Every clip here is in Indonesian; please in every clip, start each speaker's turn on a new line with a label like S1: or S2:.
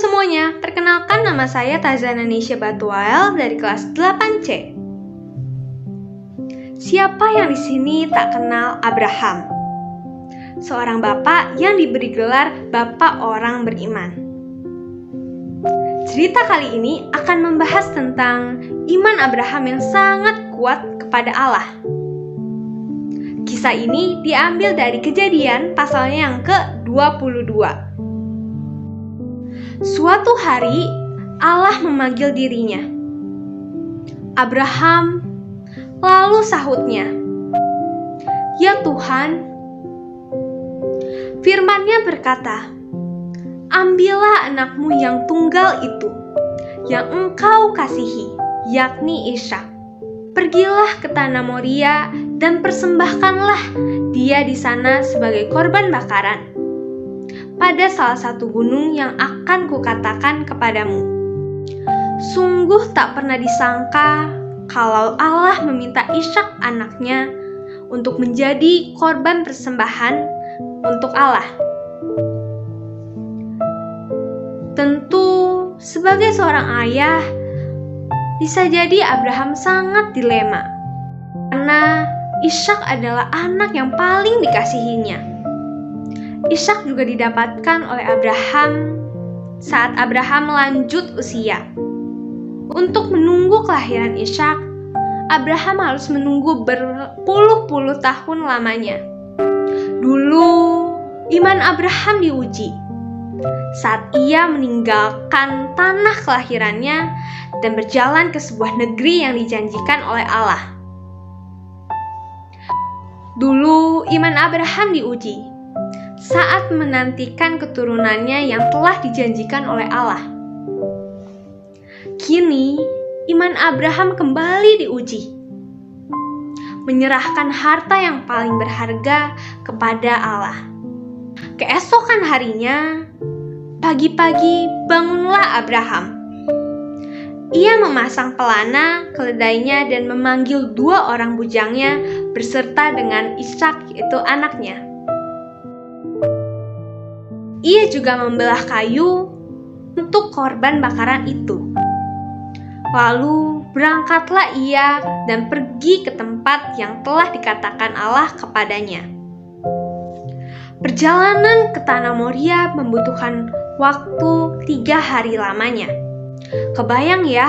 S1: semuanya, perkenalkan nama saya Tazana Nisha Batuael dari kelas 8C. Siapa yang di sini tak kenal Abraham? Seorang bapak yang diberi gelar Bapak Orang Beriman. Cerita kali ini akan membahas tentang iman Abraham yang sangat kuat kepada Allah. Kisah ini diambil dari Kejadian pasalnya yang ke-22. Suatu hari, Allah memanggil dirinya. Abraham, lalu sahutnya, "Ya Tuhan." Firman-Nya berkata, "Ambillah anakmu yang tunggal itu, yang engkau kasihi, yakni Ishak. Pergilah ke tanah Moria dan persembahkanlah dia di sana sebagai korban bakaran pada salah satu gunung yang akan kukatakan kepadamu." Sungguh tak pernah disangka kalau Allah meminta Ishak anaknya untuk menjadi korban persembahan untuk Allah. Tentu sebagai seorang ayah, bisa jadi Abraham sangat dilema karena Ishak adalah anak yang paling dikasihinya. Ishak juga didapatkan oleh Abraham saat Abraham lanjut usia. Untuk menunggu kelahiran Ishak, Abraham harus menunggu berpuluh-puluh tahun lamanya. Dulu, iman Abraham diuji saat ia meninggalkan tanah kelahirannya dan berjalan ke sebuah negeri yang dijanjikan oleh Allah. Dulu, iman Abraham diuji saat menantikan keturunannya yang telah dijanjikan oleh Allah. Kini, iman Abraham kembali diuji, menyerahkan harta yang paling berharga kepada Allah. Keesokan harinya, pagi-pagi bangunlah Abraham. Ia memasang pelana keledainya dan memanggil 2 orang bujangnya beserta dengan Ishak, yaitu anaknya. Ia juga membelah kayu untuk korban bakaran itu. Lalu berangkatlah ia dan pergi ke tempat yang telah dikatakan Allah kepadanya. Perjalanan ke tanah Moria membutuhkan waktu 3 hari lamanya. Kebayang ya,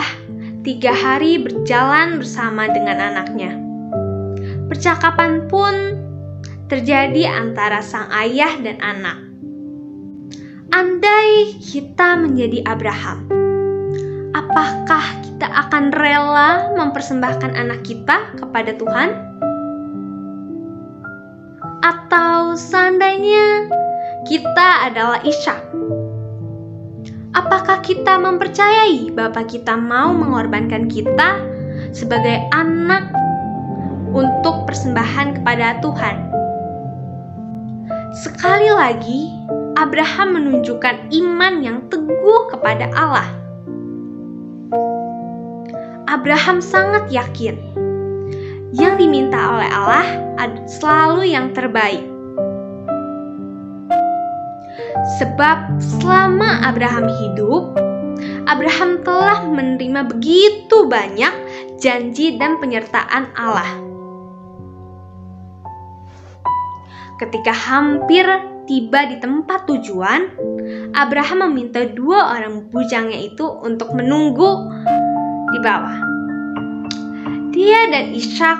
S1: 3 hari berjalan bersama dengan anaknya. Percakapan pun terjadi antara sang ayah dan anak. Andai kita menjadi Abraham, apakah kita akan rela mempersembahkan anak kita kepada Tuhan? Atau seandainya kita adalah Ishak, apakah kita mempercayai Bapa kita mau mengorbankan kita sebagai anak untuk persembahan kepada Tuhan? Sekali lagi, Abraham menunjukkan iman yang teguh kepada Allah. Abraham sangat yakin yang diminta oleh Allah selalu yang terbaik. Sebab selama Abraham hidup, Abraham telah menerima begitu banyak janji dan penyertaan Allah. Ketika hampir tiba di tempat tujuan, Abraham meminta 2 orang bujangnya itu untuk menunggu di bawah. Dia dan Ishak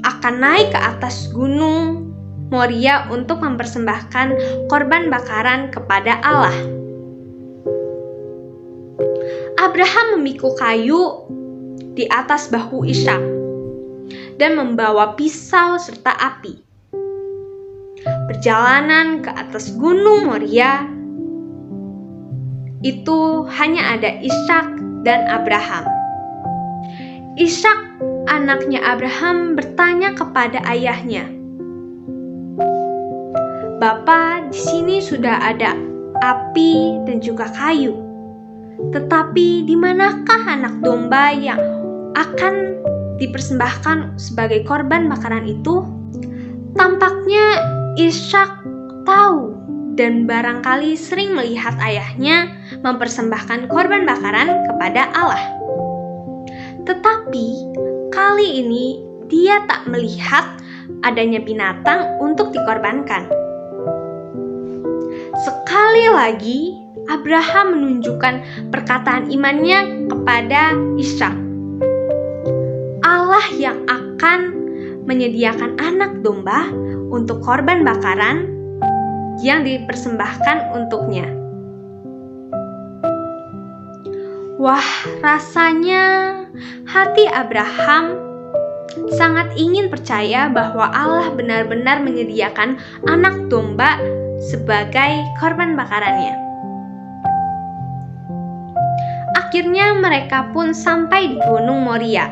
S1: akan naik ke atas gunung Moria untuk mempersembahkan korban bakaran kepada Allah. Abraham memikul kayu di atas bahu Ishak dan membawa pisau serta api. Perjalanan ke atas gunung Moria itu hanya ada Ishak dan Abraham. Ishak, anaknya Abraham, bertanya kepada ayahnya, "Bapa, di sini sudah ada api dan juga kayu. Tetapi di manakah anak domba yang akan dipersembahkan sebagai korban bakaran itu?" Tampaknya Ishak tahu dan barangkali sering melihat ayahnya mempersembahkan korban bakaran kepada Allah. Tetapi kali ini dia tak melihat adanya binatang untuk dikorbankan. Sekali lagi Abraham menunjukkan perkataan imannya kepada Ishak. Allah yang akan menyediakan anak domba untuk korban bakaran yang dipersembahkan untuknya. Wah, rasanya hati Abraham sangat ingin percaya bahwa Allah benar-benar menyediakan anak domba sebagai korban bakarannya. Akhirnya mereka pun sampai di Gunung Moria.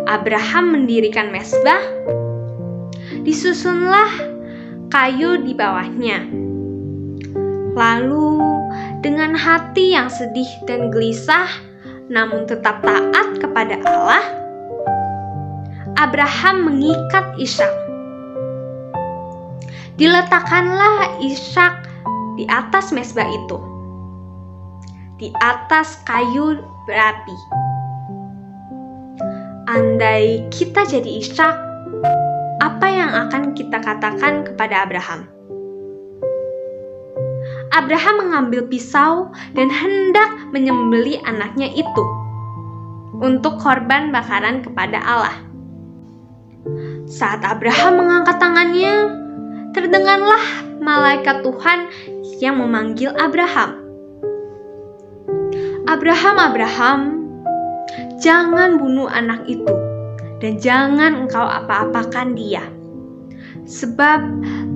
S1: Abraham mendirikan mezbah, disusunlah kayu di bawahnya. Lalu dengan hati yang sedih dan gelisah, namun tetap taat kepada Allah, Abraham mengikat Ishak. Diletakkanlah Ishak di atas mezbah itu, di atas kayu berapi. Andai kita jadi Ishak, apa yang akan kita katakan kepada Abraham? Abraham mengambil pisau dan hendak menyembelih anaknya itu untuk korban bakaran kepada Allah. Saat Abraham mengangkat tangannya, terdengarlah malaikat Tuhan yang memanggil Abraham. Abraham, Abraham, jangan bunuh anak itu dan jangan engkau apa-apakan dia. Sebab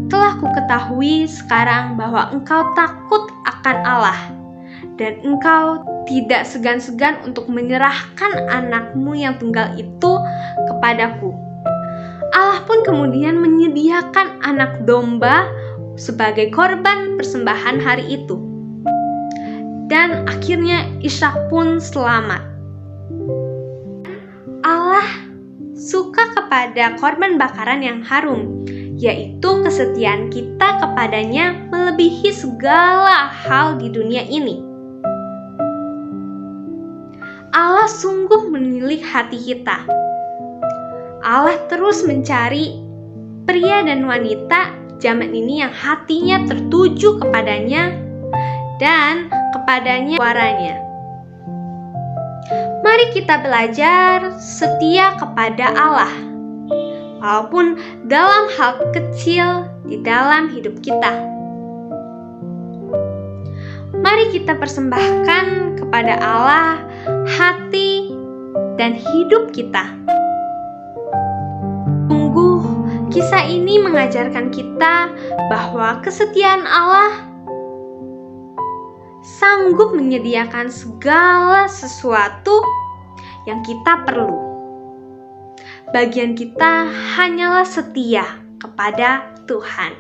S1: telah kuketahui sekarang bahwa engkau takut akan Allah dan engkau tidak segan-segan untuk menyerahkan anakmu yang tunggal itu kepadaku. Allah pun kemudian menyediakan anak domba sebagai korban persembahan hari itu. Dan akhirnya Ishak pun selamat. Allah suka kepada korban bakaran yang harum, yaitu kesetiaan kita kepadanya melebihi segala hal di dunia ini. Allah sungguh menilik hati kita. Allah terus mencari pria dan wanita zaman ini yang hatinya tertuju kepadanya dan kepadanya suaranya. Mari kita belajar setia kepada Allah, walaupun dalam hal kecil di dalam hidup kita. Mari kita persembahkan kepada Allah hati dan hidup kita. Sungguh, kisah ini mengajarkan kita bahwa kesetiaan Allah sanggup menyediakan segala sesuatu yang kita perlu. Bagian kita hanyalah setia kepada Tuhan.